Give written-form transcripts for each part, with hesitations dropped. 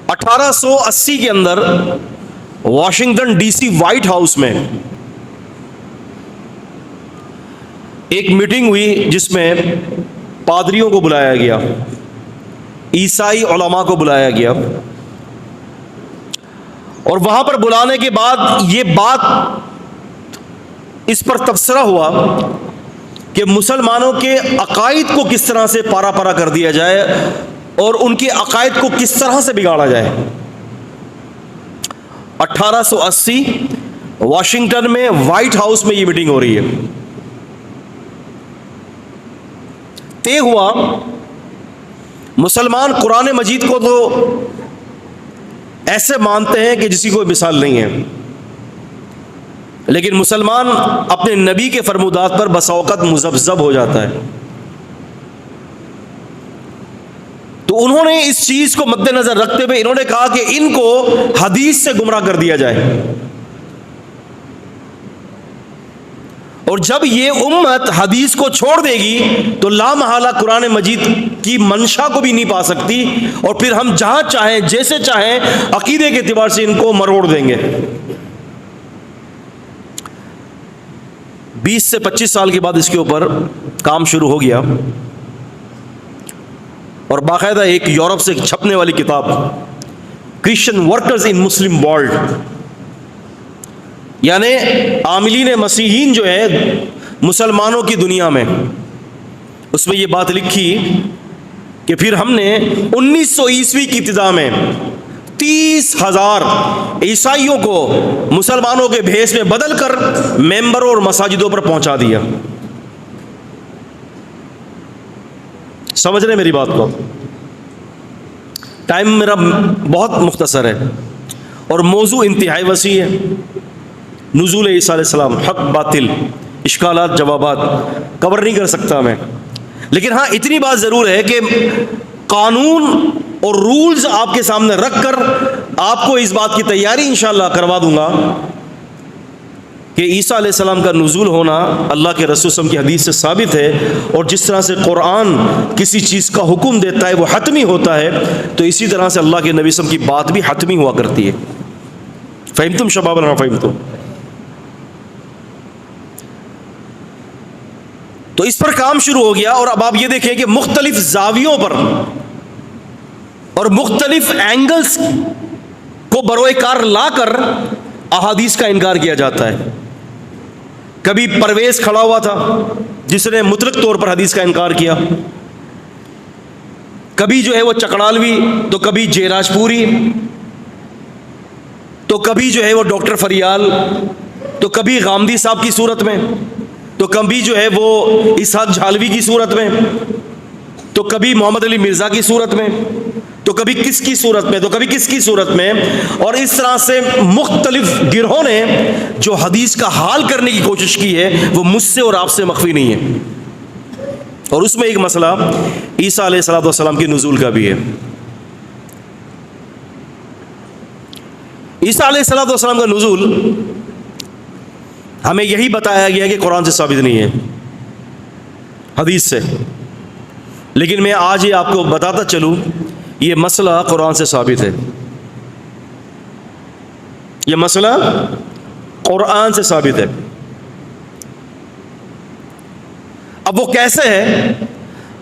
1880 کے اندر Washington DC White House ہاؤس میں ایک میٹنگ ہوئی جس میں پادریوں کو بلایا گیا، عیسائی علماء کو بلایا گیا، اور وہاں پر بلانے کے بعد یہ بات اس پر تبصرہ ہوا کہ مسلمانوں کے عقائد کو کس طرح سے پارا پارا کر دیا جائے اور ان کے عقائد کو کس طرح سے بگاڑا جائے۔ 1880 واشنگٹن میں وائٹ ہاؤس میں یہ میٹنگ ہو رہی ہے۔ طے ہوا مسلمان قرآن مجید کو تو ایسے مانتے ہیں کہ جس کی کوئی مثال نہیں ہے، لیکن مسلمان اپنے نبی کے فرمودات پر بسا اوقات مذبذب ہو جاتا ہے۔ تو انہوں نے اس چیز کو مد نظر رکھتے ہوئے انہوں نے کہا کہ ان کو حدیث سے گمراہ کر دیا جائے، اور جب یہ امت حدیث کو چھوڑ دے گی تو لا محالہ قرآن مجید کی منشا کو بھی نہیں پا سکتی، اور پھر ہم جہاں چاہیں جیسے چاہیں عقیدے کے اعتبار سے ان کو مروڑ دیں گے۔ 20 سے 25 سال کے بعد اس کے اوپر کام شروع ہو گیا، اور باقاعدہ ایک یورپ سے چھپنے والی کتاب Christian workers in Muslim world, یعنی عاملین مسیحین جو ہے مسلمانوں کی دنیا میں، اس میں یہ بات لکھی کہ پھر ہم نے 1900 عیسوی کی ابتدا میں 30,000 عیسائیوں کو مسلمانوں کے بھیس میں بدل کر ممبروں اور مساجدوں پر پہنچا دیا۔ سمجھ رہے میری بات کو؟ ٹائم میرا بہت مختصر ہے اور موضوع انتہائی وسیع ہے۔ نزول عیسیٰ علیہ السلام، حق باطل، اشکالات جوابات کور نہیں کر سکتا میں، لیکن ہاں اتنی بات ضرور ہے کہ قانون اور رولز آپ کے سامنے رکھ کر آپ کو اس بات کی تیاری انشاءاللہ کروا دوں گا کہ عیسیٰ علیہ السلام کا نزول ہونا اللہ کے رسول صلی اللہ علیہ وسلم کی حدیث سے ثابت ہے، اور جس طرح سے قرآن کسی چیز کا حکم دیتا ہے وہ حتمی ہوتا ہے، تو اسی طرح سے اللہ کے نبی صلی اللہ علیہ وسلم کی بات بھی حتمی ہوا کرتی ہے۔ فہمتم شباب نہ فہمتم؟ تو اس پر کام شروع ہو گیا، اور اب آپ یہ دیکھیں کہ مختلف زاویوں پر اور مختلف اینگلز کو بروئے کار لا کر احادیث کا انکار کیا جاتا ہے۔ کبھی پرویز کھڑا ہوا تھا جس نے مطلق طور پر حدیث کا انکار کیا، کبھی جو ہے وہ چکڑالوی، تو کبھی جیراج پوری، تو کبھی جو ہے وہ ڈاکٹر فریال، تو کبھی غامدی صاحب کی صورت میں، تو کبھی جو ہے وہ اسحاق جھالوی کی صورت میں، تو کبھی محمد علی مرزا کی صورت میں، تو کبھی کس کی صورت میں، تو کبھی کس کی صورت میں، اور اس طرح سے مختلف گروہوں نے جو حدیث کا حال کرنے کی کوشش کی ہے وہ مجھ سے اور آپ سے مخفی نہیں ہے۔ اور اس میں ایک مسئلہ عیسیٰ علیہ السلام کے نزول کا بھی ہے۔ عیسیٰ علیہ السلام کا نزول ہمیں یہی بتایا گیا کہ قرآن سے ثابت نہیں ہے، حدیث سے، لیکن میں آج یہ آپ کو بتاتا چلوں یہ مسئلہ قرآن سے ثابت ہے، یہ مسئلہ قرآن سے ثابت ہے۔ اب وہ کیسے ہے،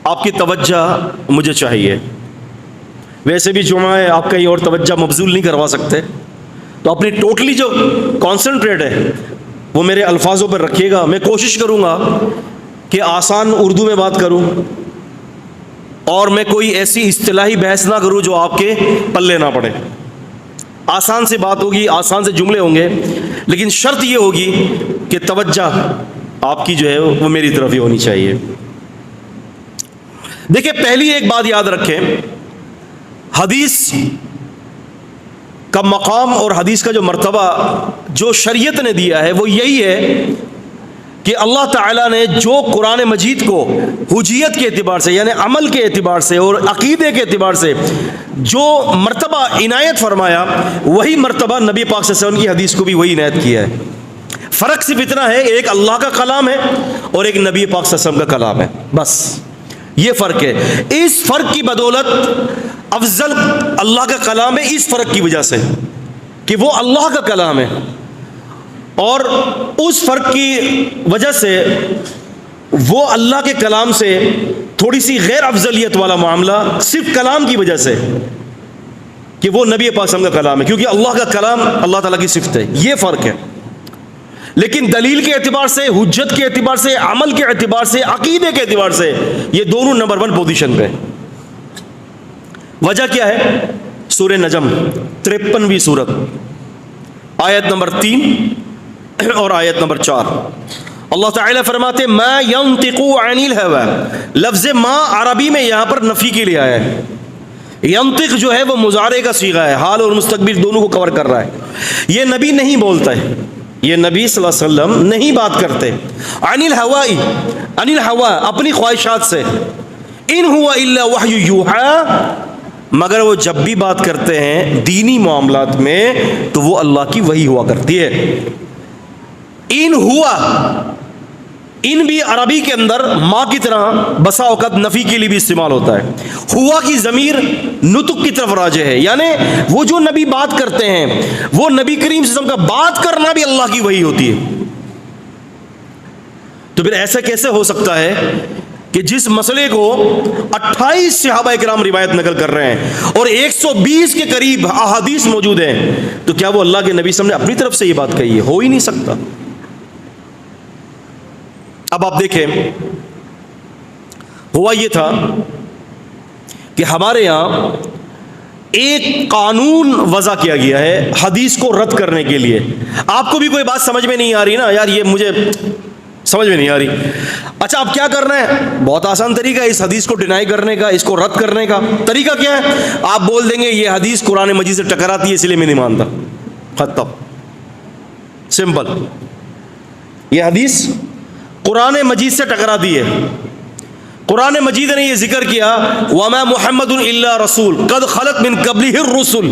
آپ کی توجہ مجھے چاہیے۔ ویسے بھی جمعہ ہے، آپ کہیں اور توجہ مبذول نہیں کروا سکتے، تو اپنی ٹوٹلی جو کانسنٹریٹ ہے وہ میرے الفاظوں پر رکھیے گا۔ میں کوشش کروں گا کہ آسان اردو میں بات کروں، اور میں کوئی ایسی اصطلاحی بحث نہ کروں جو آپ کے پلے نہ پڑے۔ آسان سے بات ہوگی، آسان سے جملے ہوں گے، لیکن شرط یہ ہوگی کہ توجہ آپ کی جو ہے وہ میری طرف ہی ہونی چاہیے۔ دیکھیں، پہلی ایک بات یاد رکھیں، حدیث کا مقام اور حدیث کا جو مرتبہ جو شریعت نے دیا ہے وہ یہی ہے کہ اللہ تعالیٰ نے جو قرآن مجید کو حجیت کے اعتبار سے، یعنی عمل کے اعتبار سے اور عقیدے کے اعتبار سے جو مرتبہ عنایت فرمایا، وہی مرتبہ نبی پاک صلی اللہ علیہ وسلم کی حدیث کو بھی وہی عنایت کیا ہے۔ فرق صرف اتنا ہے، ایک اللہ کا کلام ہے اور ایک نبی پاک صلی اللہ علیہ وسلم کا کلام ہے، بس یہ فرق ہے۔ اس فرق کی بدولت افضل اللہ کا کلام ہے اس فرق کی وجہ سے کہ وہ اللہ کا کلام ہے، اور اس فرق کی وجہ سے وہ اللہ کے کلام سے تھوڑی سی غیر افضلیت والا معاملہ صرف کلام کی وجہ سے کہ وہ نبی پاک صلی اللہ علیہ وسلم کا کلام ہے، کیونکہ اللہ کا کلام اللہ تعالیٰ کی صفت ہے، یہ فرق ہے۔ لیکن دلیل کے اعتبار سے، حجت کے اعتبار سے، عمل کے اعتبار سے، عقیدے کے اعتبار سے یہ دونوں نمبر 1 پوزیشن پہ۔ وجہ کیا ہے؟ سورہ نجم 53ویں سورت، آیت نمبر 3 اور آیت نمبر 4، اللہ تعالیٰ فرماتے ما ينطق عن الهوى، لفظ ما عربی میں یہاں پر نفی کے لیے آیا ہے۔ ینطق جو ہے وہ مضارع کا صیغہ ہے، حال اور مستقبل دونوں کو کور کر رہا ہے۔ یہ نبی نہیں بولتا ہے، یہ نبی صلی اللہ علیہ وسلم نہیں بات کرتے عن الہوا، اپنی خواہشات سے، ان ہوا الا وحی یوحی، مگر وہ جب بھی بات کرتے ہیں دینی معاملات میں تو وہ اللہ کی وحی ہوا کرتی ہے۔ ان ہوا، ان بھی عربی کے اندر ما کی طرح بسا اوقات نفی کے لیے بھی استعمال ہوتا ہے۔ ہوا کی ضمیر نطق کی طرف راجع ہے، یعنی وہ جو نبی بات کرتے ہیں وہ نبی کریم صلی اللہ علیہ وسلم کا بات کرنا بھی اللہ کی وحی ہوتی ہے۔ تو پھر ایسا کیسے ہو سکتا ہے کہ جس مسئلے کو 28 صحابہ کرام روایت نقل کر رہے ہیں اور 120 کے قریب احادیث موجود ہیں، تو کیا وہ اللہ کے نبی صلی اللہ علیہ وسلم نے اپنی طرف سے یہ بات کہی ہے؟ ہو ہی نہیں سکتا۔ اب آپ دیکھیں، ہوا یہ تھا کہ ہمارے یہاں ایک قانون وضع کیا گیا ہے حدیث کو رد کرنے کے لیے۔ آپ کو بھی کوئی بات سمجھ میں نہیں آ رہی نا، یار یہ مجھے سمجھ میں نہیں آ رہی، اچھا اب کیا کرنا ہے؟ بہت آسان طریقہ ہے اس حدیث کو ڈینائی کرنے کا، اس کو رد کرنے کا۔ طریقہ کیا ہے؟ آپ بول دیں گے یہ حدیث قرآن مجید سے ٹکراتی ہے اس لیے میں نہیں مانتا، ختم، سمپل۔ یہ حدیث قرآن مجید سے ٹکرا دی ہے۔ قرآن مجید نے یہ ذکر کیا وَمَا مُحَمَّدٌ إِلَّا رَسُولٌ قَدْ خَلَتْ مِن قَبْلِهِ الرُّسُلُ،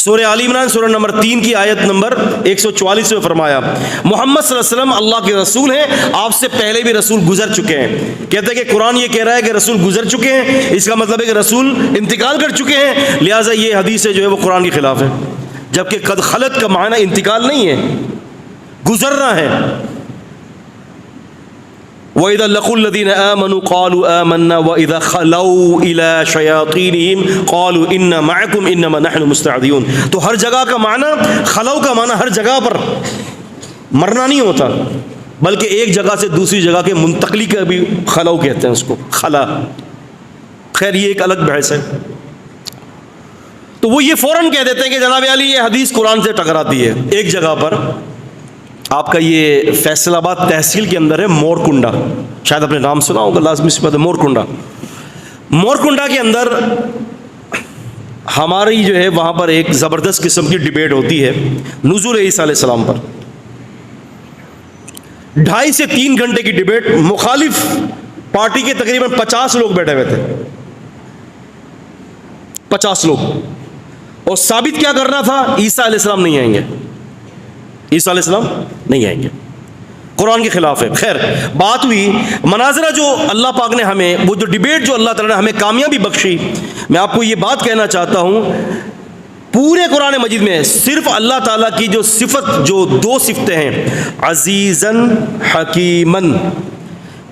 سورہ آل عمران سورہ نمبر 3 کی آیت نمبر 144 میں فرمایا محمد صلی اللہ علیہ وسلم اللہ کے رسول ہیں، آپ سے پہلے بھی رسول گزر چکے ہیں۔ کہتے ہیں کہ قرآن یہ کہہ رہا ہے کہ رسول گزر چکے ہیں، اس کا مطلب ہے کہ رسول انتقال کر چکے ہیں، لہٰذا یہ حدیث جو ہے وہ قرآن کے خلاف ہے، جبکہ قد خلت کا معنی انتقال نہیں ہے، گزرنا ہے۔ وَإِذَا لَقُوا الَّذِينَ آمَنُوا قَالُوا آمَنَّا وَإِذَا خَلَوْا إِلَى شَيَاطِينِهِمْ قَالُوا إِنَّا مَعَكُمْ إِنَّمَا نَحْنُ مُسْتَعْدِيُونَ۔ تو ہر جگہ کا معنی، خلو کا معنی ہر جگہ پر مرنا نہیں ہوتا، بلکہ ایک جگہ سے دوسری جگہ کے منتقلی کا بھی خلو کہتے ہیں اس کو، خلا۔ خیر یہ ایک الگ بحث ہے۔ تو وہ یہ فوراً کہہ دیتے ہیں کہ جناب علی یہ حدیث قرآن سے ٹکراتی ہے۔ ایک جگہ پر آپ کا یہ فیصل آباد تحصیل کے اندر ہے مورکنڈا، شاید آپ نے نام سنا ہوگا، لازمی سی بات ہے، مورکنڈا۔ مورکنڈا کے اندر ہماری جو ہے وہاں پر ایک زبردست قسم کی ڈیبیٹ ہوتی ہے نزول عیسیٰ علیہ السلام پر۔ 2.5 سے 3 گھنٹے کی ڈیبیٹ، مخالف پارٹی کے تقریباً 50 لوگ بیٹھے ہوئے تھے، 50 لوگ، اور ثابت کیا کرنا تھا؟ عیسیٰ علیہ السلام نہیں آئیں گے، عیسیٰ علیہ السلام نہیں آئیں گے، قرآن کے خلاف ہے۔ خیر بات ہوئی، مناظرہ جو اللہ پاک نے ہمیں، وہ جو ڈیبیٹ جو اللہ تعالیٰ نے ہمیں کامیابی بخشی، میں آپ کو یہ بات کہنا چاہتا ہوں، پورے قرآن مجید میں صرف اللہ تعالیٰ کی جو صفت، جو 2 صفتیں ہیں، عزیزاً حکیماً،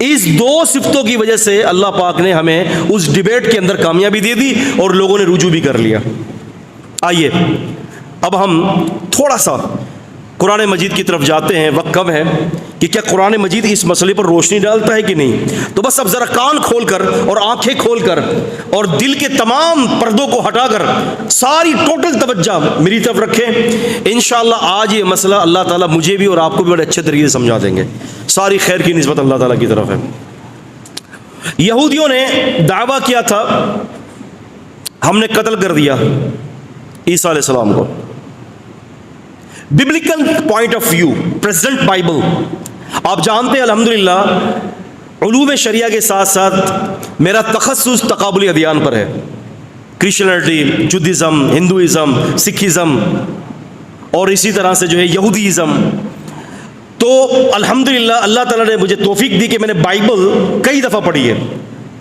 اس 2 صفتوں کی وجہ سے اللہ پاک نے ہمیں اس ڈیبیٹ کے اندر کامیابی دے دی اور لوگوں نے رجوع بھی کر لیا۔ آئیے اب ہم تھوڑا سا قرآن مجید کی طرف جاتے ہیں، وقت کم ہے، کہ کیا قرآن مجید اس مسئلے پر روشنی ڈالتا ہے کہ نہیں۔ تو بس اب ذرا کان کھول کر اور آنکھیں کھول کر اور دل کے تمام پردوں کو ہٹا کر ساری ٹوٹل توجہ میری طرف رکھیں۔ انشاءاللہ آج یہ مسئلہ اللہ تعالیٰ مجھے بھی اور آپ کو بھی بڑے اچھے طریقے سے سمجھا دیں گے۔ ساری خیر کی نسبت اللہ تعالیٰ کی طرف ہے۔ یہودیوں نے دعویٰ کیا تھا ہم نے قتل کر دیا عیسیٰ علیہ السلام کو۔ Biblical point of view, present Bible, آپ جانتے ہیں الحمدللہ علوم شریعہ کے ساتھ ساتھ میرا تخصص تقابلی ادیان پر ہے، کرسچینٹی، جودھزم، ہندوازم، سکھزم اور اسی طرح سے جو ہے یہودیزم۔ تو الحمدللہ اللہ تعالیٰ نے مجھے توفیق دی کہ میں نے بائبل کئی دفعہ پڑھی ہے،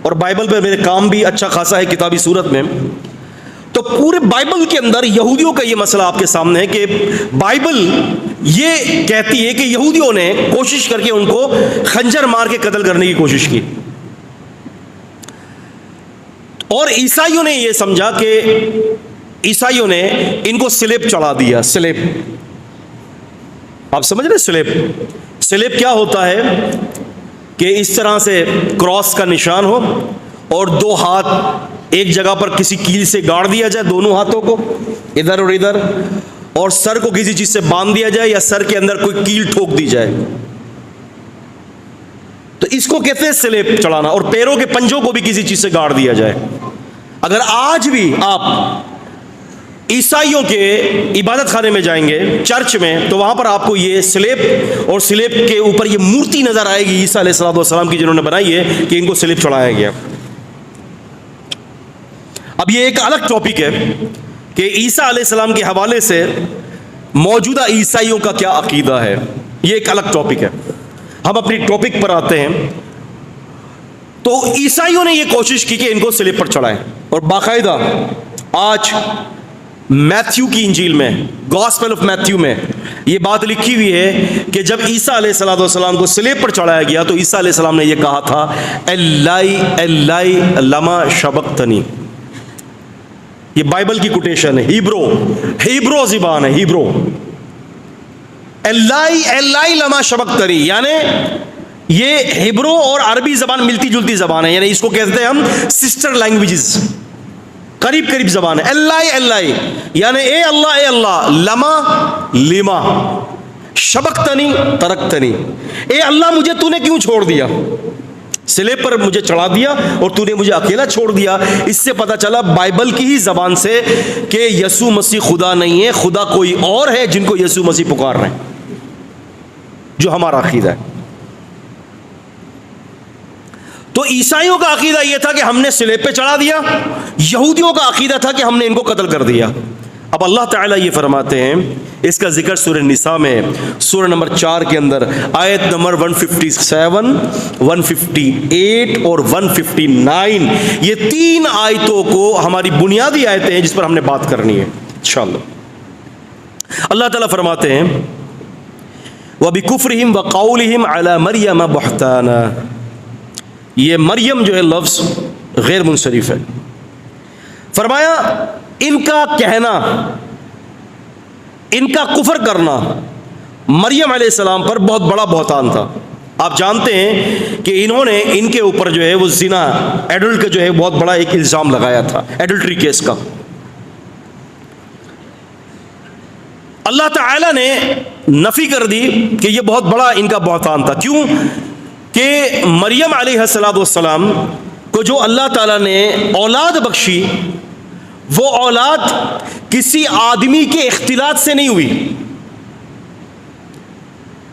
اور بائبل پہ میرے کام بھی اچھا خاصا ہے کتابی صورت میں، تو پورے بائبل کے اندر یہودیوں کا یہ مسئلہ آپ کے سامنے ہے کہ بائبل یہ کہتی ہے کہ یہودیوں نے کوشش کر کے ان کو خنجر مار کے قتل کرنے کی کوشش کی، اور عیسائیوں نے یہ سمجھا کہ عیسائیوں نے ان کو سلیب چڑھا دیا۔ سلیب آپ سمجھ رہے؟ سلیب کیا ہوتا ہے کہ اس طرح سے کراس کا نشان ہو اور دو ہاتھ ایک جگہ پر کسی کیل سے گاڑ دیا جائے، دونوں ہاتھوں کو ادھر اور ادھر، اور سر کو کسی چیز سے باندھ دیا جائے یا سر کے اندر کوئی کیل ٹھوک دی جائے، تو اس کو کہتے ہیں سلیب چڑھانا، اور پیروں کے پنجوں کو بھی کسی چیز سے گاڑ دیا جائے۔ اگر آج بھی آپ عیسائیوں کے عبادت خانے میں جائیں گے، چرچ میں، تو وہاں پر آپ کو یہ سلیب اور سلیب کے اوپر یہ مورتی نظر آئے گی عیسیٰ علیہ السلام کی، جنہوں نے بنائی ہے کہ ان کو سلیب چڑھایا گیا۔ اب یہ ایک الگ ٹاپک ہے کہ عیسیٰ علیہ السلام کے حوالے سے موجودہ عیسائیوں کا کیا عقیدہ ہے، یہ ایک الگ ٹاپک ہے۔ ہم اپنی ٹاپک پر آتے ہیں۔ تو عیسائیوں نے یہ کوشش کی کہ ان کو سلیب پر چڑھائیں، اور باقاعدہ آج میتھیو کی انجیل میں، گاسپل آف میتھیو میں یہ بات لکھی ہوئی ہے کہ جب عیسیٰ علیہ السلام کو سلیب پر چڑھایا گیا تو عیسیٰ علیہ السلام نے یہ کہا تھا، الائی الائی لما شبقتنی۔ یہ بائبل کی کوٹیشن ہے، ہیبرو زبان ہے، ہیبرو، الائی الائی لما شبقتنی، یعنی یہ ہیبرو اور عربی زبان ملتی جلتی زبان ہے، یعنی اس کو کہتے ہیں ہم سسٹر لینگویجز، قریب زبان ہے۔ اللہ اللہ یعنی اے اللہ، لما شبقتنی ترکتنی، اے اللہ مجھے تو نے کیوں چھوڑ دیا، سلیب پر مجھے چڑھا دیا اور تو نے مجھے اکیلا چھوڑ دیا۔ اس سے پتہ چلا بائبل کی ہی زبان سے کہ یسوع مسیح خدا نہیں ہے، خدا کوئی اور ہے جن کو یسوع مسیح پکار رہے ہیں، جو ہمارا عقیدہ ہے۔ تو عیسائیوں کا عقیدہ یہ تھا کہ ہم نے سلیب پہ چڑھا دیا، یہودیوں کا عقیدہ تھا کہ ہم نے ان کو قتل کر دیا۔ اب اللہ تعالیٰ یہ فرماتے ہیں، اس کا ذکر سورہ نساء میں سورہ نمبر 4 کے اندر آیت نمبر 157، 158 اور 159، یہ 3 آیتوں کو ہماری بنیادی آیتیں ہیں جس پر ہم نے بات کرنی ہے انشاءاللہ۔ اللہ تعالیٰ فرماتے ہیں، وَبِكُفْرِهِمْ وَقَوْلِهِمْ عَلَى مَرْيَمَ بُهْتَانًا، یہ مریم جو ہے لفظ غیر منصرف ہے۔ فرمایا ان کا کہنا، ان کا کفر کرنا مریم علیہ السلام پر بہت بڑا بہتان تھا۔ آپ جانتے ہیں کہ انہوں نے ان کے اوپر جو ہے وہ زنا، ایڈلٹ کا جو ہے بہت بڑا ایک الزام لگایا تھا، ایڈلٹری کیس کا۔ اللہ تعالیٰ نے نفی کر دی کہ یہ بہت بڑا ان کا بہتان تھا۔ کیوں؟ کہ مریم علیہ السلام کو جو اللہ تعالیٰ نے اولاد بخشی، وہ اولاد کسی آدمی کے اختلاط سے نہیں ہوئی۔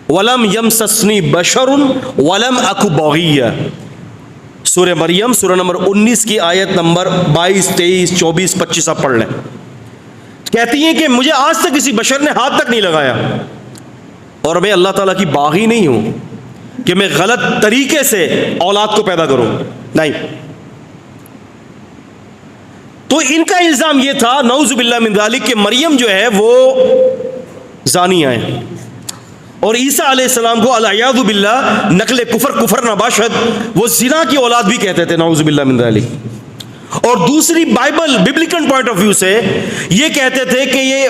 وَلَمْ يَمْسَسْنِي بَشَرٌ وَلَمْ أَكُ بَغِيًّا، سورہ مریم سورہ نمبر 19 کی آیت نمبر 22، 23، 24، 25 آپ پڑھ لیں۔ کہتی ہیں کہ مجھے آج تک کسی بشر نے ہاتھ تک نہیں لگایا، اور میں اللہ تعالیٰ کی باغی نہیں ہوں کہ میں غلط طریقے سے اولاد کو پیدا کروں، نہیں۔ تو ان کا الزام یہ تھا، نعوذ باللہ من ذالک، کہ مریم جو ہے وہ زانیہ ہے، اور عیسیٰ علیہ السلام کو العیاذ باللہ نقل کفر نباشد، وہ زنا کی اولاد بھی کہتے تھے، نعوذ باللہ من ذالک۔ اور دوسری بائبل ببلکل پوائنٹ آف ویو سے یہ کہتے تھے کہ یہ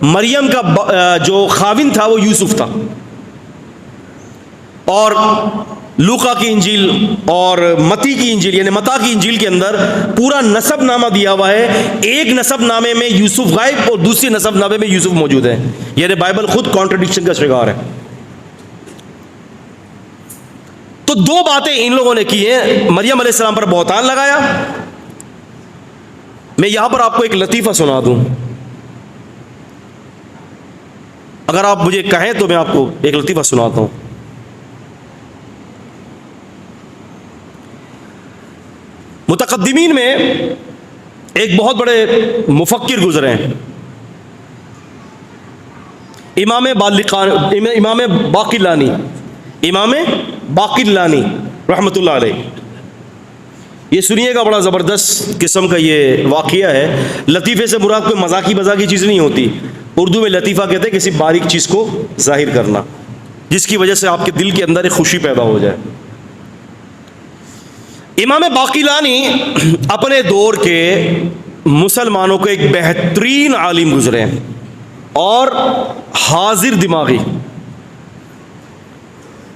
مریم کا جو خاوند تھا وہ یوسف تھا، اور لوقا کی انجیل اور متی کی انجیل یعنی متا کی انجیل کے اندر پورا نسب نامہ دیا ہوا ہے، ایک نسب نامے میں یوسف غائب اور دوسری نسب نامے میں یوسف موجود ہے، یعنی بائبل خود کانٹرڈکشن کا شکار ہے۔ تو دو باتیں ان لوگوں نے کی ہیں، مریم علیہ السلام پر بہتان لگایا۔ میں یہاں پر آپ کو ایک لطیفہ سنا دوں، اگر آپ مجھے کہیں تو میں آپ کو ایک لطیفہ سناتا ہوں۔ متقدمین میں ایک بہت بڑے مفکر گزرے ہیں، امام باقلانی رحمۃ اللہ علیہ۔ یہ سنیے گا، بڑا زبردست قسم کا یہ واقعہ ہے. لطیفے سے مراد کوئی مذاقی چیز نہیں ہوتی. اردو میں لطیفہ کہتے ہیں کسی باریک چیز کو ظاہر کرنا جس کی وجہ سے آپ کے دل کے اندر ایک خوشی پیدا ہو جائے. امام باقلانی اپنے دور کے مسلمانوں کو ایک بہترین عالم گزرے ہیں اور حاضر دماغی.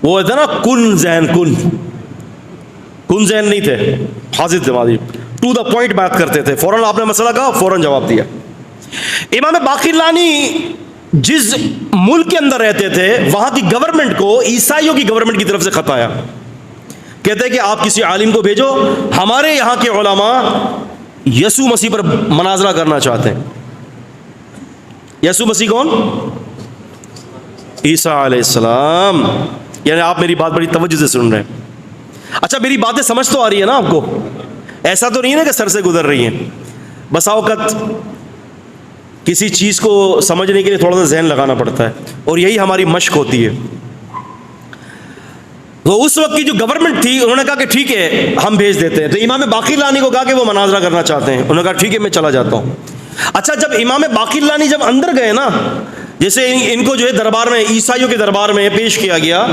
وہ ہے نا کن ذہن نہیں تھے، حاضر دماغی، ٹو دا پوائنٹ بات کرتے تھے. فوراً آپ نے مسئلہ کہا، فوراً جواب دیا. امام باقلانی جس ملک کے اندر رہتے تھے وہاں کی گورنمنٹ کو عیسائیوں کی گورنمنٹ کی طرف سے خط آیا. کہتے ہیں کہ آپ کسی عالم کو بھیجو، ہمارے یہاں کے علماء یسوع مسیح پر مناظرہ کرنا چاہتے ہیں. یسوع مسیح کون؟ عیسیٰ علیہ السلام. یعنی آپ میری بات بڑی توجہ سے سن رہے ہیں. اچھا میری باتیں سمجھ تو آ رہی ہے نا آپ کو؟ ایسا تو نہیں ہے کہ سر سے گزر رہی ہیں. بسا اوقات کسی چیز کو سمجھنے کے لیے تھوڑا سا ذہن لگانا پڑتا ہے اور یہی ہماری مشق ہوتی ہے. تو اس وقت کی جو گورنمنٹ تھی انہوں نے کہا کہ ٹھیک ہے ہم بھیج دیتے ہیں. تو امام باقلانی کو کہا کہ وہ مناظرہ کرنا چاہتے ہیں. انہوں نے کہا ٹھیک ہے میں چلا جاتا ہوں. اچھا جب امام باقلانی جب اندر گئے نا، جیسے ان کو جو ہے دربار میں، عیسائیوں کے دربار میں پیش کیا گیا،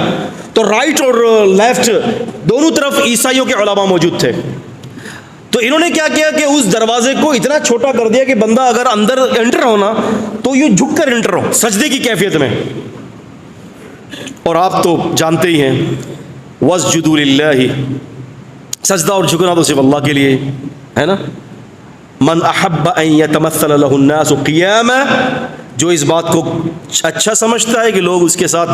تو رائٹ اور لیفٹ دونوں طرف عیسائیوں کے علماء موجود تھے. تو انہوں نے کیا کیا کہ اس دروازے کو اتنا چھوٹا کر دیا کہ بندہ اگر اندر انٹر ہونا تو یوں جھک کر انٹر ہو، سجدے کی کیفیت میں. اور آپ تو جانتے ہی ہیں واسجدوا للہ، سجدہ اور جھکنا تو صرف اللہ کے لیے ہے نا. من احب ان یتمثل له الناس قیاما، جو اس بات کو اچھا سمجھتا ہے کہ لوگ اس کے ساتھ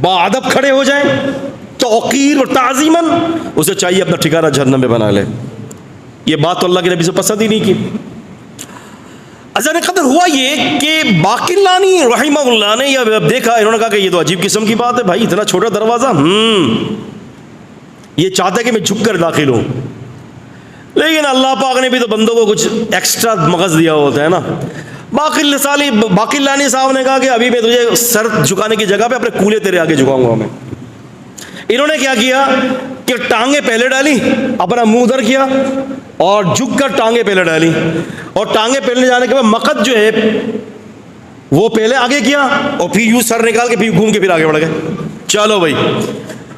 باادب کھڑے ہو جائیں توقیر اور تعظیماً، اسے چاہیے اپنا ٹھکانہ جہنم میں بنا لے. یہ بات تو اللہ کے نبی سے پسند ہی نہیں کی. عزیزان قدر ہوا یہ کہ باقلانی رحمہ اللہ نے یہ دیکھا، انہوں نے کہا کہ یہ تو عجیب قسم کی بات ہے بھائی، اتنا چھوٹا دروازہ، یہ چاہتا ہے کہ میں جھک کر داخل ہوں. لیکن اللہ پاک نے بھی تو بندوں کو کچھ ایکسٹرا مغز دیا ہوتا ہے نا. باقلانی صاحب نے کہا کہ ابھی میں تجھے سر جھکانے کی جگہ پہ اپنے کولے تیرے آگے جھکاؤں گا میں. انہوں نے کیا کیا کہ ٹانگیں پہلے ڈالی، اپنا منہ ادھر کیا اور جھک کر ٹانگیں پہلے ڈالی، اور ٹانگیں پہلے جانے کے بعد مقد جو ہے وہ پہلے آگے کیا اور پھر یوں سر نکال کے پھر گھوم کے پھر آگے بڑھ گئے. چلو بھائی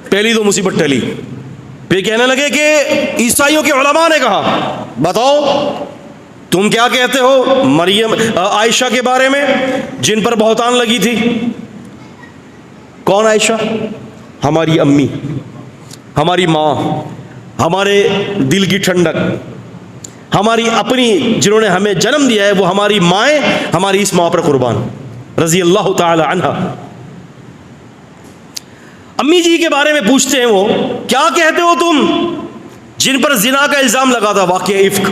پہلی تو مصیبت ٹلی. پھر کہنے لگے کہ عیسائیوں کے علماء نے کہا بتاؤ تم کیا کہتے ہو مریم عائشہ کے بارے میں جن پر بہتان لگی تھی. کون عائشہ؟ ہماری امی، ہماری ماں، ہمارے دل کی ٹھنڈک، ہماری اپنی جنہوں نے ہمیں جنم دیا ہے وہ ہماری مائیں، ہماری اس ماں پر قربان رضی اللہ تعالی عنہ. امی جی کے بارے میں پوچھتے ہیں وہ کیا کہتے ہو تم جن پر زنا کا الزام لگا تھا، واقعہ افک.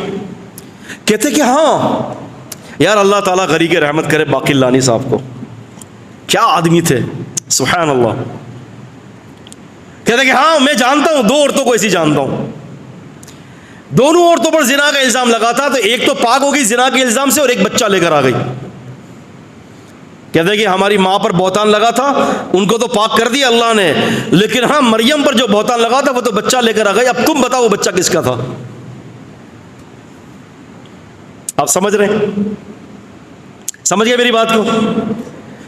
کہتے کہ ہاں یار اللہ تعالیٰ غری کے رحمت کرے باقلانی صاحب کو، کیا آدمی تھے سبحان اللہ. کہتے کہ ہاں میں جانتا ہوں، دو عورتوں کو ایسی جانتا ہوں، دونوں عورتوں پر زنا کا الزام لگا تھا، تو ایک تو پاک ہو گئی زنا کے الزام سے اور ایک بچہ لے کر آ گئی. کہتے ہیں کہ ہماری ماں پر بہتان لگا تھا، ان کو تو پاک کر دیا اللہ نے، لیکن ہاں مریم پر جو بہتان لگا تھا وہ تو بچہ لے کر آ گئی. اب تم بتاؤ وہ بچہ کس کا تھا؟ آپ سمجھ رہے ہیں؟ سمجھ گئے میری بات کو؟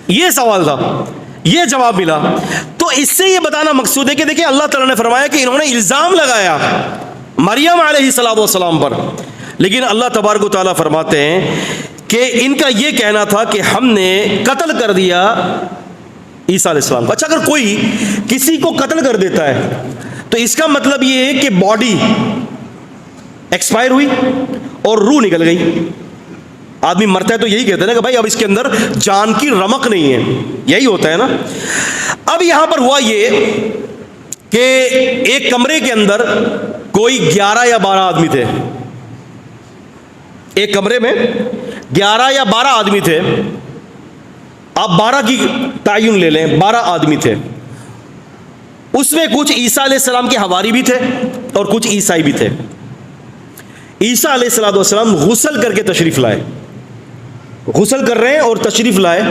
یہ سوال تھا، یہ جواب ملا. تو اس سے یہ بتانا مقصود ہے کہ دیکھیں اللہ تعالیٰ نے فرمایا کہ انہوں نے الزام لگایا مریم علیہ السلام پر، لیکن اللہ تبارک و تعالیٰ فرماتے ہیں کہ ان کا یہ کہنا تھا کہ ہم نے قتل کر دیا عیسیٰ علیہ السلام کو. اچھا اگر کوئی کسی کو قتل کر دیتا ہے تو اس کا مطلب یہ ہے کہ باڈی ایکسپائر ہوئی اور روح نکل گئی. آدمی مرتا ہے تو یہی کہتے ہیں نا کہ بھائی اب اس کے اندر جان کی رمق نہیں ہے، یہی ہوتا ہے نا. اب یہاں پر ہوا یہ کہ ایک کمرے کے اندر کوئی 11 یا 12 آدمی تھے، ایک کمرے میں 11 یا 12 آدمی تھے. آپ 12 کی تعین لے لیں، 12 آدمی تھے. اس میں کچھ عیسیٰ علیہ السلام کے حواری بھی تھے اور کچھ عیسائی بھی تھے. عیسیٰ علیہ السلام غسل کر کے تشریف لائے، غسل کر رہے ہیں اور تشریف لائے.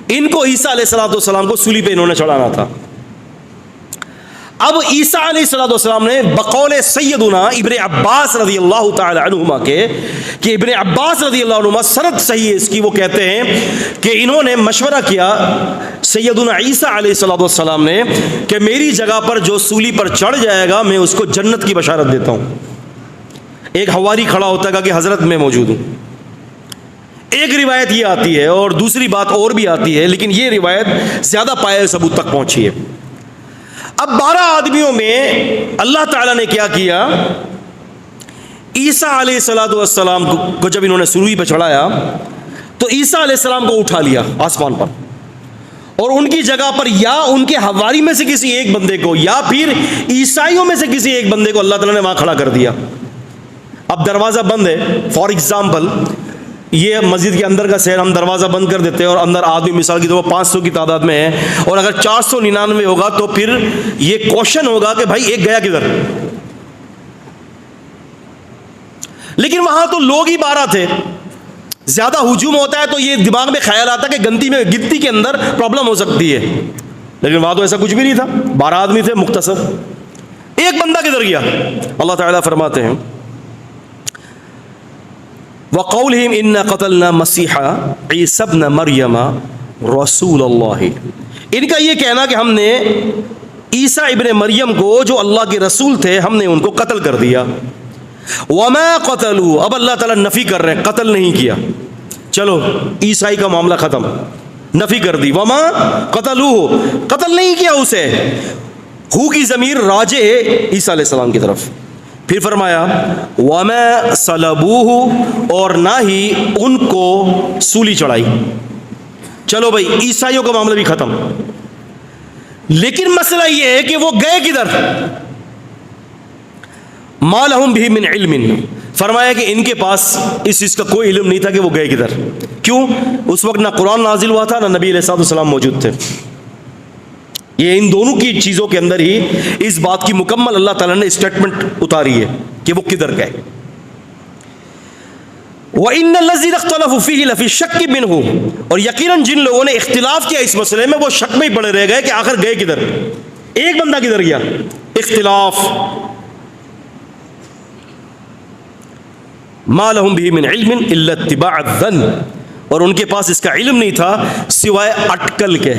ان کو عیسیٰ علیہ السلام کو سولی پہ انہوں نے چڑھانا تھا. اب عیسیٰ علیہ السلام نے بقول سیدنا ابن عباس رضی اللہ تعالی عنہما کے کہ ابن عباس رضی اللہ عنہما سند صحیح ہے اس کی، وہ کہتے ہیں کہ انہوں نے مشورہ کیا سیدنا عیسیٰ علیہ السلام نے کہ میری جگہ پر جو سولی پر چڑھ جائے گا میں اس کو جنت کی بشارت دیتا ہوں۔ ایک حواری کھڑا ہوتا ہے کہ حضرت میں موجود ہوں۔ ایک روایت یہ آتی ہے اور دوسری بات اور بھی آتی ہے، لیکن یہ روایت زیادہ پائے ثبوت تک پہنچی ہے۔ اب 12 آدمیوں میں اللہ تعالیٰ نے کیا کیا، عیسیٰ علیہ السلام کو جب انہوں نے سولی پہ چڑھایا تو عیسیٰ علیہ السلام کو اٹھا لیا آسمان پر، اور ان کی جگہ پر یا ان کے حواری میں سے کسی ایک بندے کو یا پھر عیسائیوں میں سے کسی ایک بندے کو اللہ تعالیٰ نے وہاں کھڑا کر دیا۔ اب دروازہ بند ہے، فار ایگزامپل یہ مسجد کے اندر کا سیر ہم دروازہ بند کر دیتے ہیں اور اندر آدمی مثال کی طور پر 500 کی تعداد میں ہے، اور اگر 499 ہوگا تو پھر یہ کوشچن ہوگا کہ بھائی ایک گیا کدھر؟ لیکن وہاں تو لوگ ہی 12 تھے، زیادہ ہجوم ہوتا ہے تو یہ دماغ میں خیال آتا ہے کہ گنتی کے اندر پرابلم ہو سکتی ہے، لیکن وہاں تو ایسا کچھ بھی نہیں تھا، 12 آدمی تھے مختصر۔ ایک بندہ کدھر گیا؟ اللہ تعالیٰ فرماتے ہیں وَقَوْلِهِمْ إِنَّا قَتَلْنَا مَسِيحَ عِيسَى ابْنَ مَرْيَمَ رَسُولَ اللَّهِ، ان کا یہ کہنا کہ ہم نے عیسیٰ ابن مریم کو جو اللہ کے رسول تھے ہم نے ان کو قتل کر دیا۔ وَمَا قَتَلُوا، اب اللہ تعالیٰ نفی کر رہے ہیں، قتل نہیں کیا، چلو عیسائی کا معاملہ ختم، نفی کر دی۔ وَمَا قَتَلُوهُ، قتل نہیں کیا اسے، ہو کی ضمیر راجع ہے عیسیٰ علیہ السلام کی طرف۔ پھر فرمایا وَمَا صَلَبُوهُ، اور نہ ہی ان کو سولی چڑھائی۔ چلو بھائی عیسائیوں کا معاملہ بھی ختم، لیکن مسئلہ یہ ہے کہ وہ گئے کدھر؟ مَا لَهُمْ بِهِ مِنْ عِلْمٍ، فرمایا کہ ان کے پاس اس چیز کا کوئی علم نہیں تھا کہ وہ گئے کدھر۔ کیوں؟ اس وقت نہ قرآن نازل ہوا تھا نہ نبی علیہ السلام موجود تھے۔ یہ ان دونوں کی چیزوں کے اندر ہی اس بات کی مکمل اللہ تعالیٰ نے اسٹیٹمنٹ اتاری ہے کہ وہ کدھر گئے۔ وَإِنَّ الَّذِينَ اخْتَلَفُوا فِيهِ لَفِي شَكٍّ مِّنْهُ، اور یقیناً جن لوگوں نے اختلاف کیا اس مسئلے میں وہ شک میں ہی پڑے رہ گئے کہ آخر گئے کدھر، ایک بندہ کدھر گیا، اختلاف۔ مَا لَهُمْ بِهِ مِنْ عِلْمٍ إِلَّا اتِّبَاعَ الظَّنِّ، اور ان کے پاس اس کا علم نہیں تھا سوائے اٹکل کے۔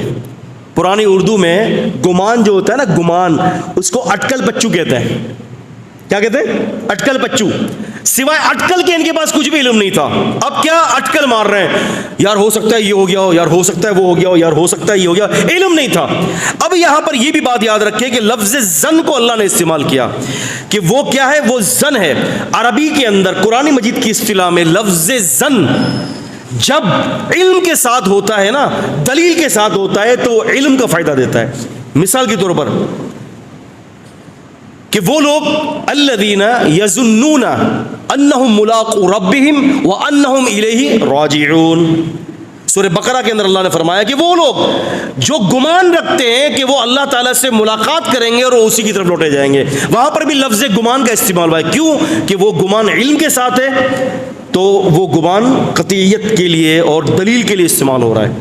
پرانی اردو میں گمان جو ہوتا ہے نا، گمان، اس کو اٹکل پچو کہتے ہیں۔ کیا کہتے ہیں؟ اٹکل پچو۔ سوائے اٹکل کے ان کے پاس کچھ بھی علم نہیں تھا۔ اب کیا اٹکل مار رہے ہیں، یار ہو سکتا ہے یہ ہو گیا ہو، یار ہو سکتا ہے وہ ہو گیا ہو، یار ہو سکتا ہے یہ ہو گیا، علم نہیں تھا۔ اب یہاں پر یہ بھی بات یاد رکھیں کہ لفظ زن کو اللہ نے استعمال کیا کہ وہ کیا ہے، وہ زن ہے۔ عربی کے اندر قرآن مجید کی اصطلاح میں لفظ زن جب علم کے ساتھ ہوتا ہے نا، دلیل کے ساتھ ہوتا ہے تو علم کا فائدہ دیتا ہے۔ مثال کے طور پر کہ وہ لوگ الذین یظنون انہم ملاقو ربہم وانہم الیہ راجعون، سورہ بقرہ کے اندر اللہ نے فرمایا کہ وہ لوگ جو گمان رکھتے ہیں کہ وہ اللہ تعالیٰ سے ملاقات کریں گے اور وہ اسی کی طرف لوٹے جائیں گے، وہاں پر بھی لفظ گمان کا استعمال ہوا ہے۔ کیوں؟ کہ وہ گمان علم کے ساتھ ہے تو وہ گمان قطعیت کے لیے اور دلیل کے لیے استعمال ہو رہا ہے،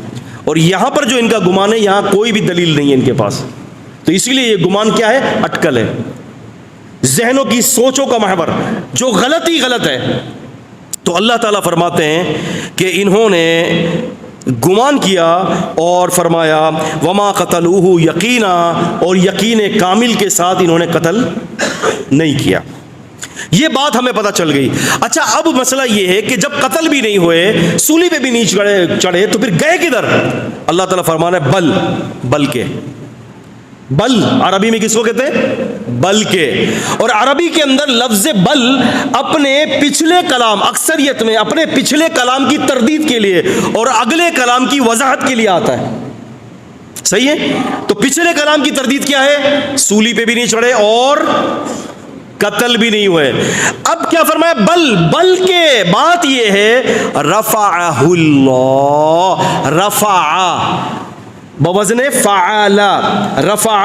اور یہاں پر جو ان کا گمان ہے یہاں کوئی بھی دلیل نہیں ہے ان کے پاس، تو اسی لیے یہ گمان کیا ہے، اٹکل ہے، ذہنوں کی سوچوں کا محور جو غلط ہی غلط ہے۔ تو اللہ تعالیٰ فرماتے ہیں کہ انہوں نے گمان کیا اور فرمایا وما قتلوہ یقینا، اور یقین کامل کے ساتھ انہوں نے قتل نہیں کیا۔ یہ بات ہمیں پتہ چل گئی۔ اچھا اب مسئلہ یہ ہے کہ جب قتل بھی نہیں ہوئے، سولی پہ بھی نہیں چڑھے، تو پھر گئے کدھر؟ اللہ تعالیٰ فرمانا ہے بل، بلکہ، بل عربی میں کس کو کہتے ہیں؟ بلکہ۔ اور عربی کے اندر لفظ بل اپنے پچھلے کلام، اکثریت میں اپنے پچھلے کلام کی تردید کے لیے اور اگلے کلام کی وضاحت کے لیے آتا ہے۔ صحیح ہے؟ تو پچھلے کلام کی تردید کیا ہے؟ سولی پہ بھی نہیں چڑھے اور قتل بھی نہیں ہوئے۔ اب کیا فرمایا؟ بل، بلکہ بات یہ ہے رفعہ اللہ، رفع بوزن فعال، رفع،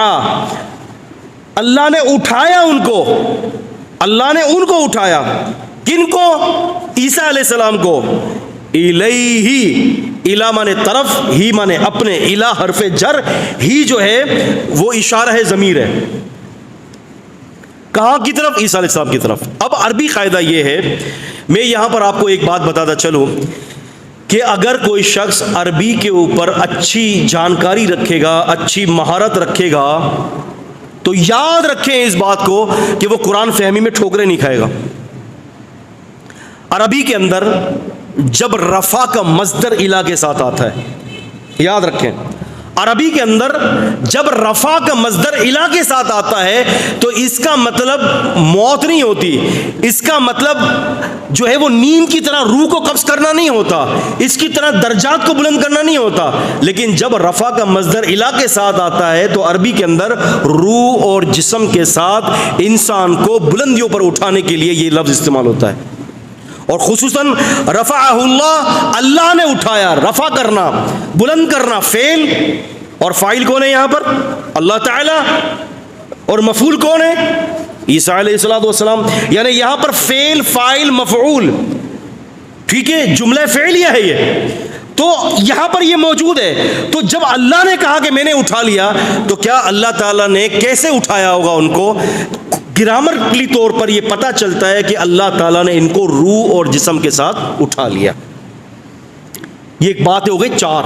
اللہ نے اٹھایا ان کو، اللہ نے ان کو اٹھایا۔ کن کو؟ عیسیٰ علیہ السلام کو۔ الیہ، الا مانے طرف، ہی مانے اپنے، الا حرف جر، ہی جو ہے وہ اشارہ ہے ضمیر ہے، کہاں کی طرف؟ عیسیٰ علیہ السلام کی طرف۔ اب عربی قاعدہ یہ ہے، میں یہاں پر آپ کو ایک بات بتاتا چلوں کہ اگر کوئی شخص عربی کے اوپر اچھی جانکاری رکھے گا، اچھی مہارت رکھے گا، تو یاد رکھیں اس بات کو کہ وہ قرآن فہمی میں ٹھوکریں نہیں کھائے گا۔ عربی کے اندر جب رفع کا مصدر الہ کے ساتھ آتا ہے، یاد رکھیں، عربی کے اندر جب رفع کا مصدر الہ کے ساتھ آتا ہے تو اس کا مطلب موت نہیں ہوتی، اس کا مطلب جو ہے وہ نیند کی طرح روح کو قبض کرنا نہیں ہوتا، اس کی طرح درجات کو بلند کرنا نہیں ہوتا۔ لیکن جب رفع کا مصدر الہ کے ساتھ آتا ہے تو عربی کے اندر روح اور جسم کے ساتھ انسان کو بلندیوں پر اٹھانے کے لیے یہ لفظ استعمال ہوتا ہے، اور خصوصاً رفعہ اللہ، اللہ نے اٹھایا، رفع کرنا، بلند کرنا، فعل اور فاعل کون ہے یہاں پر؟ اللہ تعالی، اور مفعول کون ہے؟ عیسیٰ علیہ السلام۔ یعنی یہاں پر فعل، فاعل، مفعول، ٹھیک ہے، جملہ فعلیہ ہے یہ، تو یہاں پر یہ موجود ہے۔ تو جب اللہ نے کہا کہ میں نے اٹھا لیا، تو کیا اللہ تعالیٰ نے کیسے اٹھایا ہوگا ان کو؟ گرامرلی طور پر یہ پتہ چلتا ہے کہ اللہ تعالیٰ نے ان کو روح اور جسم کے ساتھ اٹھا لیا۔ یہ ایک بات ہو گئی چار۔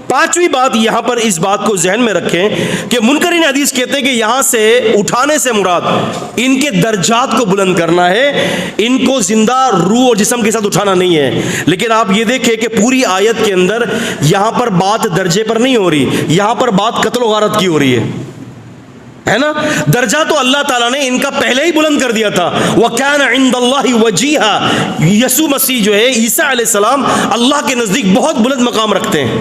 پانچویں بات یہاں پر اس بات کو ذہن میں رکھیں کہ منکرین حدیث کہتے ہیں کہ یہاں سے اٹھانے سے مراد ان کے درجات کو بلند کرنا ہے، ان کو زندہ روح اور جسم کے ساتھ اٹھانا نہیں ہے۔ لیکن آپ یہ دیکھیں کہ پوری آیت کے اندر یہاں پر بات درجے پر نہیں ہو رہی، یہاں پر بات قتل و غارت کی ہو رہی ہے نا؟ درجہ تو اللہ تعالیٰ نے ان کا پہلے ہی بلند کر دیا تھا۔ وَكَانَ عِندَ اللَّهِ وَجِيهًا، یسوع مسیح جو ہے، عیسیٰ علیہ السلام اللہ کے نزدیک بہت بلند مقام رکھتے ہیں،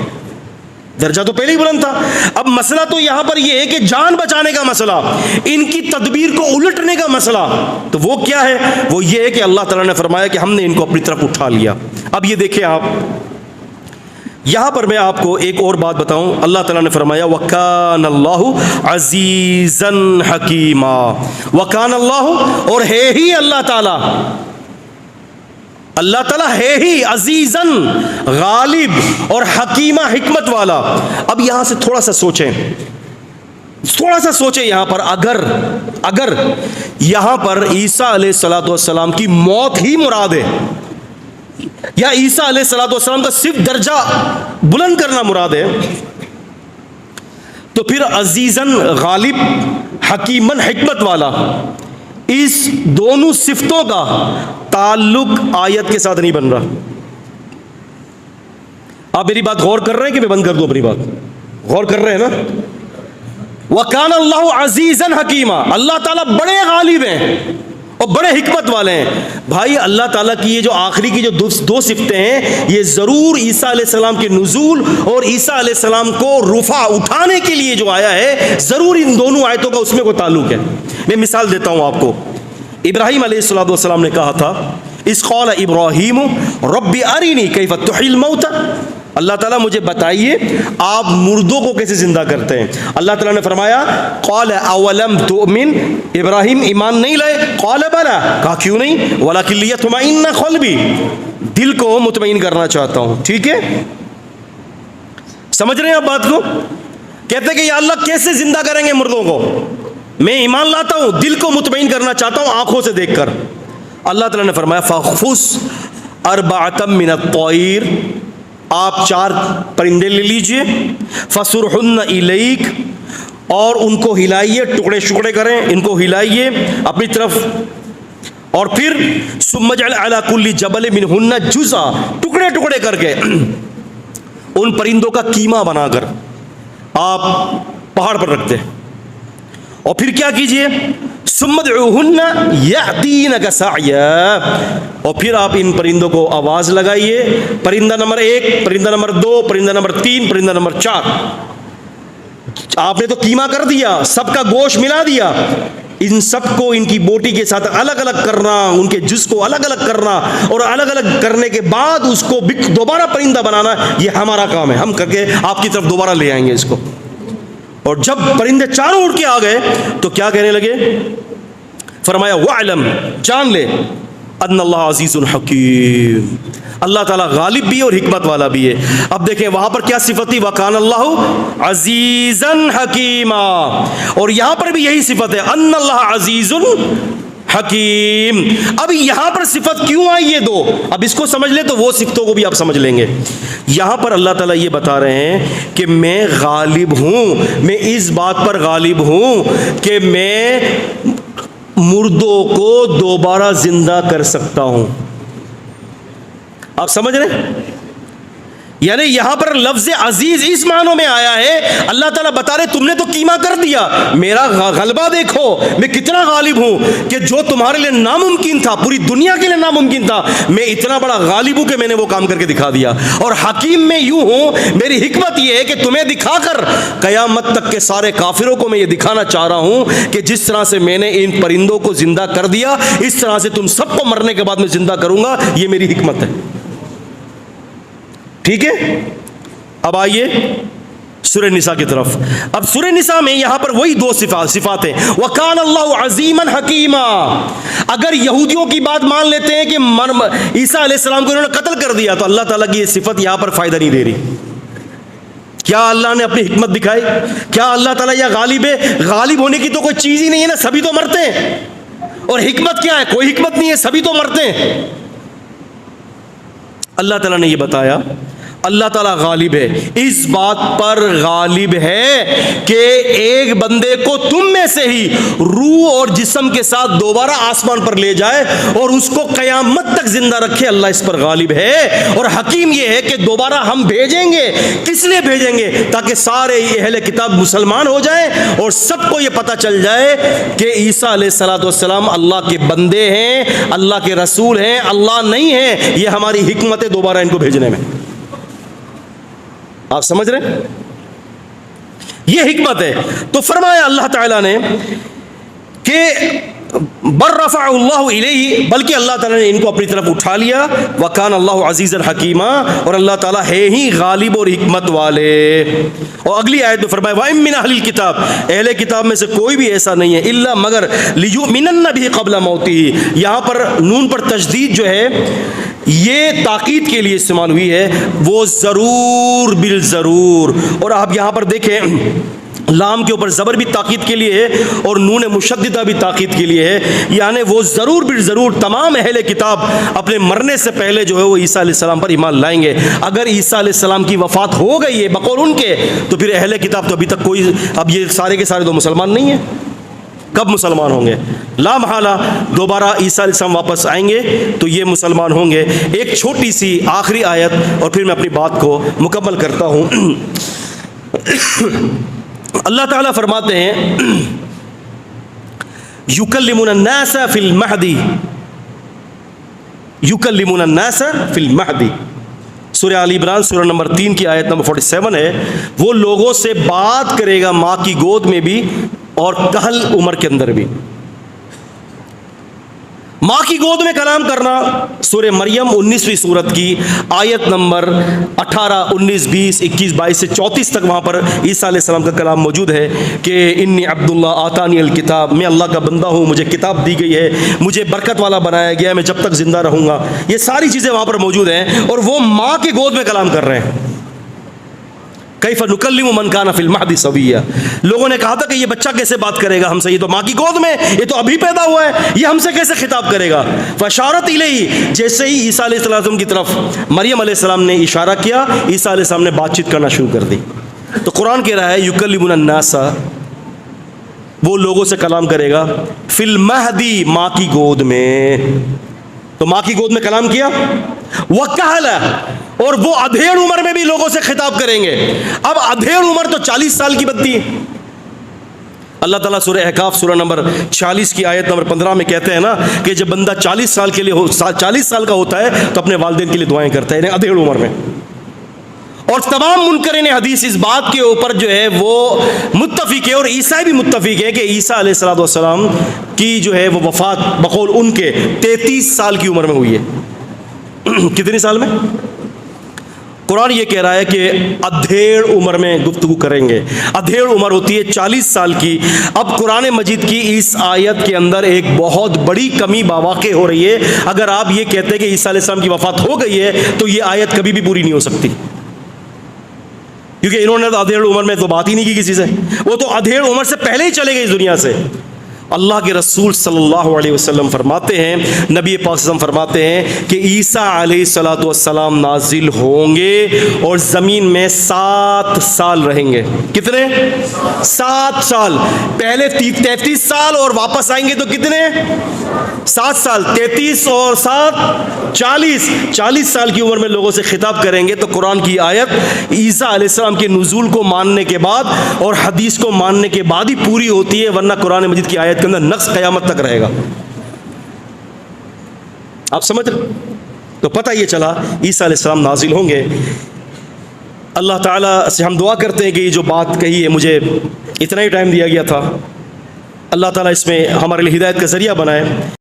درجہ تو پہلے ہی بلند تھا۔ اب مسئلہ تو یہاں پر یہ ہے کہ جان بچانے کا مسئلہ، ان کی تدبیر کو الٹنے کا مسئلہ، تو وہ کیا ہے؟ وہ یہ ہے کہ اللہ تعالیٰ نے فرمایا کہ ہم نے ان کو اپنی طرف اٹھا لیا۔ اب یہ دیکھیں آپ، یہاں پر میں آپ کو ایک اور بات بتاؤں، اللہ تعالیٰ نے فرمایا وَكَانَ اللَّهُ عَزِيزًا حَكِيمًا، وَكَانَ اللَّهُ، اور ہے ہی اللہ تعالیٰ، اللہ تعالیٰ ہے ہی عزیزاً، غالب، اور حکیمہ، حکمت والا۔ اب یہاں سے تھوڑا سا سوچیں، تھوڑا سا سوچیں یہاں پر، اگر یہاں پر عیسیٰ علیہ السلام کی موت ہی مراد ہے، یا عیسیٰ علیہ السلام کا صرف درجہ بلند کرنا مراد ہے، تو پھر عزیزاً، غالب، حکیماً، حکمت والا، اس دونوں صفتوں کا تعلق آیت کے ساتھ نہیں بن رہا۔ آپ میری بات غور کر رہے ہیں کہ میں بند کر دوں اپنی بات؟ غور کر رہے ہیں نا؟ وَكَانَ اللَّهُ عَزِيزًا حَكِيمًا، اللہ تعالیٰ بڑے غالب ہیں اور بڑے حکمت والے ہیں۔ بھائی اللہ تعالیٰ کی یہ جو آخری کی جو دو صفتیں ہیں، یہ ضرور عیسیٰ علیہ السلام کے نزول اور عیسیٰ علیہ السلام کو رفع اٹھانے کے لیے جو آیا ہے، ضرور ان دونوں آیتوں کا اس میں کوئی تعلق ہے۔ میں مثال دیتا ہوں آپ کو۔ ابراہیم علیہ السلام نے کہا تھا، اذ قال ابراہیم رب ارنی کیف تحیی الموتى، اللہ تعالیٰ مجھے بتائیے آپ مردوں کو کیسے زندہ کرتے ہیں۔ اللہ تعالیٰ نے فرمایا قال اولم تؤمن، ابراہیم ایمان نہیں لائے؟ قال بلا، کہا کیوں نہیں؟ ولکن لیطمئن قلبی، دل کو مطمئن کرنا چاہتا ہوں۔ ٹھیک ہے، سمجھ رہے ہیں آپ بات کو؟ کہتے ہیں کہ یا اللہ کیسے زندہ کریں گے مردوں کو؟ میں ایمان لاتا ہوں، دل کو مطمئن کرنا چاہتا ہوں آنکھوں سے دیکھ کر۔ اللہ تعالیٰ نے فرمایا فَخُذْ أَرْبَعَةً مِّنَ الطَّيْرِ، آپ 4 پرندے لے لیجئے، فَصُرْحُنَّ إِلَيْكَ، اور ان کو ہلائیے، ٹکڑے شکڑے کریں، ان کو ہلائیے اپنی طرف، اور پھر ثُمَّ اجْعَلْ عَلَى كُلِّ جَبَلٍ مِّنْهُنَّ جُزْءًا، ٹکڑے ٹکڑے کر کے ان پرندوں کا قیمہ بنا کر آپ پہاڑ پر رکھتے ہیں، اور پھر کیا کیجئے ثم ادعوهن يأتينك سعيا، اور پھر آپ ان پرندوں کو آواز لگائیے، پرندہ نمبر 1، پرندہ نمبر 2، پرندہ نمبر 3، پرندہ نمبر 4۔ آپ نے تو قیمہ کر دیا، سب کا گوشت ملا دیا، ان سب کو ان کی بوٹی کے ساتھ الگ الگ کرنا، ان کے جز کو الگ الگ کرنا، اور الگ الگ کرنے کے بعد اس کو دوبارہ پرندہ بنانا، یہ ہمارا کام ہے، ہم کر کے آپ کی طرف دوبارہ لے آئیں گے اس کو۔ اور جب پرندے چاروں اڑ کے آ گئے تو کیا کہنے لگے؟ فرمایا وَعْلَمْ، جان لے، ان اللہ عزیز حکیم، اللہ تعالیٰ غالب بھی ہے اور حکمت والا بھی ہے. اب دیکھیں وہاں پر کیا صفت تھی, وَكَانَ اللَّهُ عَزِيزًا حَكِيمًا, اور یہاں پر بھی یہی صفت ہے, ان اللہ عزیز حکیم. اب یہاں پر صفت کیوں آئی یہ دو, اب اس کو سمجھ لیں تو وہ صفتوں کو بھی آپ سمجھ لیں گے. یہاں پر اللہ تعالیٰ یہ بتا رہے ہیں کہ میں غالب ہوں, میں اس بات پر غالب ہوں کہ میں مردوں کو دوبارہ زندہ کر سکتا ہوں. آپ سمجھ رہے ہیں؟ یعنی یہاں پر لفظ عزیز اس معنوں میں آیا ہے, اللہ تعالیٰ بتا رہے تم نے تو کیما کر دیا, میرا غلبہ دیکھو میں کتنا غالب ہوں کہ جو تمہارے لیے ناممکن تھا, پوری دنیا کے لیے ناممکن تھا, میں اتنا بڑا غالب ہوں کہ میں نے وہ کام کر کے دکھا دیا. اور حکیم میں یوں ہوں, میری حکمت یہ ہے کہ تمہیں دکھا کر قیامت تک کے سارے کافروں کو میں یہ دکھانا چاہ رہا ہوں کہ جس طرح سے میں نے ان پرندوں کو زندہ کر دیا, اس طرح سے تم سب کو مرنے کے بعد میں زندہ کروں گا. یہ میری حکمت ہے. ٹھیک ہے, اب آئیے سورہ نساء کی طرف. اب سورہ نساء میں یہاں پر وہی دو صفات ہیں, وَكَانَ اللَّهُ عَزِيمًا حَكِيمًا. اگر یہودیوں کی بات مان لیتے ہیں کہ عیسیٰ علیہ السلام کو انہوں نے قتل کر دیا, تو اللہ تعالیٰ کی یہ صفت یہاں پر فائدہ نہیں دے رہی. کیا اللہ نے اپنی حکمت دکھائی؟ کیا اللہ تعالیٰ یا غالب ہے؟ غالب ہونے کی تو کوئی چیز ہی نہیں ہے نا, سبھی تو مرتے ہیں. اور حکمت کیا ہے؟ کوئی حکمت نہیں ہے, سبھی تو مرتے ہیں. اللہ تعالیٰ نے یہ بتایا اللہ تعالیٰ غالب ہے, اس بات پر غالب ہے کہ ایک بندے کو تم میں سے ہی روح اور جسم کے ساتھ دوبارہ آسمان پر لے جائے اور اس کو قیامت تک زندہ رکھے. اللہ اس پر غالب ہے. اور حکیم یہ ہے کہ دوبارہ ہم بھیجیں گے. کس لیے بھیجیں گے؟ تاکہ سارے اہل کتاب مسلمان ہو جائیں اور سب کو یہ پتہ چل جائے کہ عیسیٰ علیہ السلام اللہ کے بندے ہیں, اللہ کے رسول ہیں, اللہ نہیں ہیں. یہ ہماری حکمت ہے دوبارہ ان کو بھیجنے میں. آپ سمجھ رہے ہیں؟ یہ حکمت ہے. تو فرمایا اللہ تعالیٰ نے کہ بر رفع اللہ الیہ, بلکہ اللہ تعالیٰ نے ان کو اپنی طرف اٹھا لیا. وکان اللہ عزیزا حکیما, اور اللہ تعالیٰ ہے ہی غالب اور حکمت والے. اور اگلی آیت میں فرمایا وَإِن مِّنْ أَهْلِ الْكِتَابِ, اہل کتاب میں سے کوئی بھی ایسا نہیں ہے, الا مگر لِيُؤْمِنَنَّ بِهِ قبل موتہ. یہاں پر نون پر تشدید جو ہے یہ تاکید کے لیے استعمال ہوئی ہے, وہ ضرور بالضرور. اور آپ یہاں پر دیکھیں لام کے اوپر زبر بھی تاکید کے لیے ہے اور نون مشددہ بھی تاکید کے لیے ہے. یعنی وہ ضرور بالضرور تمام اہل کتاب اپنے مرنے سے پہلے جو ہے وہ عیسیٰ علیہ السلام پر ایمان لائیں گے. اگر عیسیٰ علیہ السلام کی وفات ہو گئی ہے بقول ان کے, تو پھر اہل کتاب تو ابھی تک کوئی, اب یہ سارے کے سارے تو مسلمان نہیں ہیں. کب مسلمان ہوں گے؟ لا محالہ دوبارہ عیسیٰ علیہ السلام واپس آئیں گے تو یہ مسلمان ہوں گے. ایک چھوٹی سی آخری آیت اور پھر میں اپنی بات کو مکمل کرتا ہوں. اللہ تعالیٰ فرماتے ہیں یکلمون الناس فی المہدی, یکلمون الناس فی المہدی. سورہ آل عمران سورہ نمبر 3 کی آیت نمبر 47 ہے. وہ لوگوں سے بات کرے گا ماں کی گود میں بھی اور کہل عمر کے اندر بھی. ماں کی گود میں کلام کرنا سورہ مریم 19ویں سورت کی آیت نمبر 18, 19, 20, 21, 22 سے 34 تک وہاں پر عیسیٰ علیہ السلام کا کلام موجود ہے کہ انی عبداللہ آتانی الکتاب, میں اللہ کا بندہ ہوں, مجھے کتاب دی گئی ہے, مجھے برکت والا بنایا گیا ہے, میں جب تک زندہ رہوں گا. یہ ساری چیزیں وہاں پر موجود ہیں اور وہ ماں کی گود میں کلام کر رہے ہیں. کیف نکلم من کان فی المہد صبیا, لوگوں نے کہا تھا کہ یہ بچہ کیسے بات کرے گا ہم سے, یہ تو ماں کی گود میں, یہ تو ابھی پیدا ہوا ہے, یہ ہم سے کیسے خطاب کرے گا. فاشارت الیہ, جیسے ہی عیسیٰ علیہ السلام کی طرف مریم علیہ السلام نے اشارہ کیا, عیسیٰ علیہ السلام نے بات چیت کرنا شروع کر دی. تو قرآن کہہ رہا ہے یکلمون الناس, وہ لوگوں سے کلام کرے گا فی المہدی, ماں کی گود میں. تو ماں کی گود میں کلام کیا. وکہلا, اور وہ ادھیڑ عمر میں بھی لوگوں سے خطاب کریں گے. اب ادھیڑ عمر تو 40 سال کی بنتی ہے. اللہ تعالیٰ سورہ احقاف سورہ نمبر 46 کی آیت نمبر 15 میں کہتے ہیں نا کہ جب بندہ 40 سال کے لیے 40 سال کا ہوتا ہے تو اپنے والدین کے لیے دعائیں کرتا ہے, یعنی ادھیڑ عمر میں. اور تمام منکرین حدیث اس بات کے اوپر جو ہے وہ متفق ہے, اور عیسائی بھی متفق ہے کہ عیسیٰ علیہ السلام کی جو ہے وہ وفات بقول ان کے 33 سال کی عمر میں ہوئی ہے. کتنی سال میں؟ قرآن یہ کہہ رہا ہے کہ ادھیڑ عمر میں گفتگو کریں گے. ادھیڑ عمر ہوتی ہے 40 سال کی. اب قرآن مجید کی اس آیت کے اندر ایک بہت بڑی کمی واقع ہو رہی ہے. اگر آپ یہ کہتے ہیں کہ عیسیٰ علیہ السلام کی وفات ہو گئی ہے تو یہ آیت کبھی بھی پوری نہیں ہو سکتی، کیونکہ انہوں نے تو ادھیڑ عمر میں تو بات ہی نہیں کی کسی سے. وہ تو ادھیڑ عمر سے پہلے ہی چلے گئے اس دنیا سے. اللہ کے رسول صلی اللہ علیہ وسلم فرماتے ہیں، نبی پاک صلی اللہ علیہ وسلم فرماتے ہیں کہ عیسیٰ علیہ السلام نازل ہوں گے اور زمین میں 7 سال رہیں گے. کتنے؟ 7 سال. پہلے 33 سال اور واپس آئیں گے تو کتنے؟ 7 سال. 33 اور 7 40 سال کی عمر میں لوگوں سے خطاب کریں گے. تو قرآن کی آیت عیسیٰ علیہ السلام کے نزول کو ماننے کے بعد اور حدیث کو ماننے کے بعد ہی پوری ہوتی ہے، ورنہ قرآن مجید کی آیت کے اندر نقص قیامت تک رہے گا. آپ سمجھ رہے؟ تو پتہ یہ چلا عیسیٰ علیہ السلام نازل ہوں گے. اللہ تعالیٰ سے ہم دعا کرتے ہیں کہ یہ جو بات کہی ہے، مجھے اتنا ہی ٹائم دیا گیا تھا، اللہ تعالیٰ اس میں ہمارے لیے ہدایت کا ذریعہ بنائے.